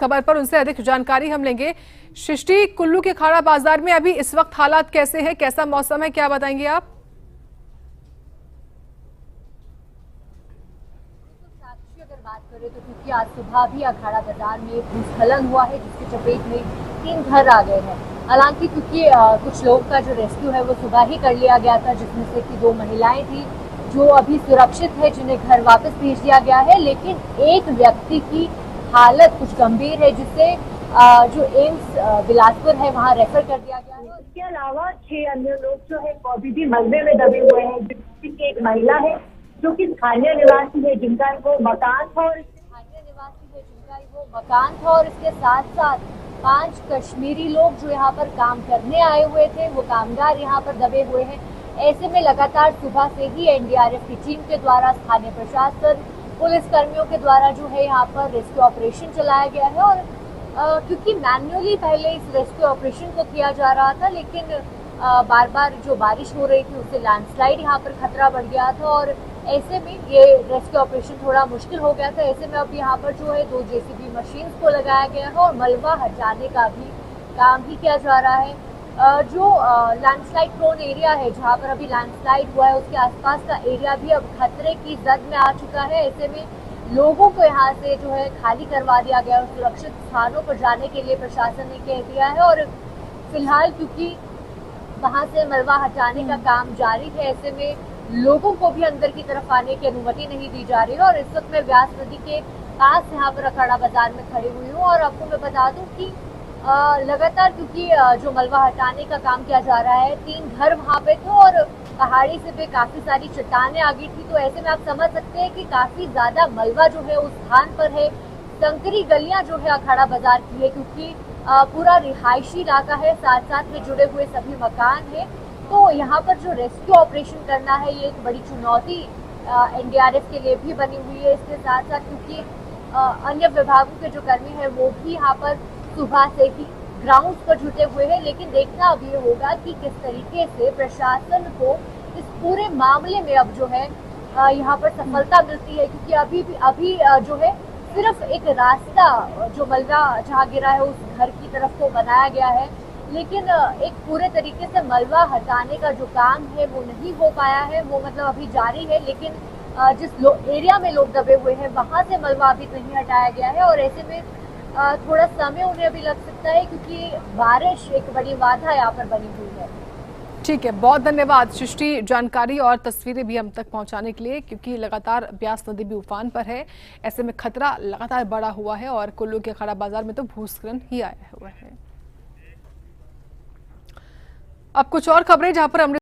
खबर पर उनसे अधिक जानकारी हम लेंगे। सृष्टि, कुल्लू के खाड़ा बाजार में अभी इस वक्त हालात कैसे हैं, कैसा मौसम है, क्या बताएंगे आप? अगर बात करें तो क्योंकि आज सुबह भी अखाड़ा बाजार में भूस्खलन हुआ है, जिसकी चपेट में 3 घर आ गए हैं। हालांकि क्योंकि कुछ लोग का जो रेस्क्यू है वो सुबह ही कर लिया गया था, जिसमें से कि 2 महिलाएं थी जो अभी सुरक्षित है, जिन्हें घर वापस भेज दिया गया है। लेकिन एक व्यक्ति की हालत कुछ गंभीर है, जिसे जो एम्स बिलासपुर है वहाँ रेफर कर दिया गया है। इसके अलावा 6 अन्य लोग जो है अभी भी मलबे में दबे हुए हैं, जिसमें एक महिला है जो कि स्थानीय निवासी है, जिनका वो मकान था और इसके साथ साथ 5 कश्मीरी लोग जो यहाँ पर काम करने आए हुए थे, वो कामगार यहाँ पर दबे हुए हैं। ऐसे में लगातार सुबह से ही एनडीआरएफ की टीम के द्वारा, स्थानीय प्रशासन, पुलिस कर्मियों के द्वारा जो है यहाँ पर रेस्क्यू ऑपरेशन चलाया गया है। और क्योंकि मैन्युअली पहले इस रेस्क्यू ऑपरेशन को किया जा रहा था, लेकिन बार बार जो बारिश हो रही थी उससे लैंडस्लाइड यहाँ पर खतरा बढ़ गया था और ऐसे में ये रेस्क्यू ऑपरेशन थोड़ा मुश्किल हो गया था। ऐसे में अब यहाँ पर जो है 2 जेसीबी मशीन को लगाया गया है और मलबा हटाने का भी काम भी किया जा रहा है। जो लैंडस्लाइड प्रोन एरिया है, जहाँ पर अभी लैंडस्लाइड हुआ है, उसके आसपास का एरिया भी अब खतरे की जद में आ चुका है। ऐसे में लोगों को यहाँ से जो है खाली करवा दिया गया और सुरक्षित स्थानों पर जाने के लिए प्रशासन ने कह दिया है। और फिलहाल क्योंकि वहां से मलबा हटाने का काम जारी है, ऐसे में लोगों को भी अंदर की तरफ आने की अनुमति नहीं दी जा रही है। और इस वक्त मैं व्यास नदी के पास यहाँ पर अखाड़ा बाजार में खड़ी हुई हूँ और आपको मैं बता दूं कि लगातार क्योंकि जो मलबा हटाने का काम किया जा रहा है, 3 घर वहाँ पे थे और पहाड़ी से भी काफी सारी चट्टानें आ गई थी, तो ऐसे में आप समझ सकते हैं कि काफी ज्यादा मलबा जो है उस स्थान पर है। संकरी गलियां जो है अखाड़ा बाजार की है, क्योंकि पूरा रिहायशी इलाका है, साथ साथ में जुड़े हुए सभी मकान है। तो यहाँ पर जो रेस्क्यू ऑपरेशन करना है, ये एक बड़ी चुनौती एनडीआरएफ के लिए भी बनी हुई है। इसके साथ साथ क्योंकि अन्य विभागों के जो कर्मी है वो भी यहाँ पर सुबह से ही ग्राउंड पर जुटे हुए हैं। लेकिन देखना अब ये होगा कि किस तरीके से प्रशासन को इस पूरे मामले में अब जो है यहाँ पर सफलता मिलती है, क्योंकि अभी जो है सिर्फ एक रास्ता जो मलबा जहाँ गिरा है उस घर की तरफ को बनाया गया है, लेकिन एक पूरे तरीके से मलबा हटाने का जो काम है वो नहीं हो पाया है। वो मतलब अभी जारी है, लेकिन जिस एरिया में लोग दबे हुए हैं वहां से मलबा अभी नहीं हटाया गया है और ऐसे में थोड़ा समय उन्हें अभी लग सकता है, क्योंकि बारिश एक बड़ी बाधा यहाँ पर बनी हुई है। ठीक है, बहुत धन्यवाद सृष्टि, जानकारी और तस्वीरें भी हम तक पहुंचाने के लिए, क्योंकि लगातार ब्यास नदी भी उफान पर है। ऐसे में खतरा लगातार बढ़ा हुआ है और कुल्लू के खाड़ा बाजार में तो भूस्खलन ही आया हुआ है। अब कुछ और खबरें जहां पर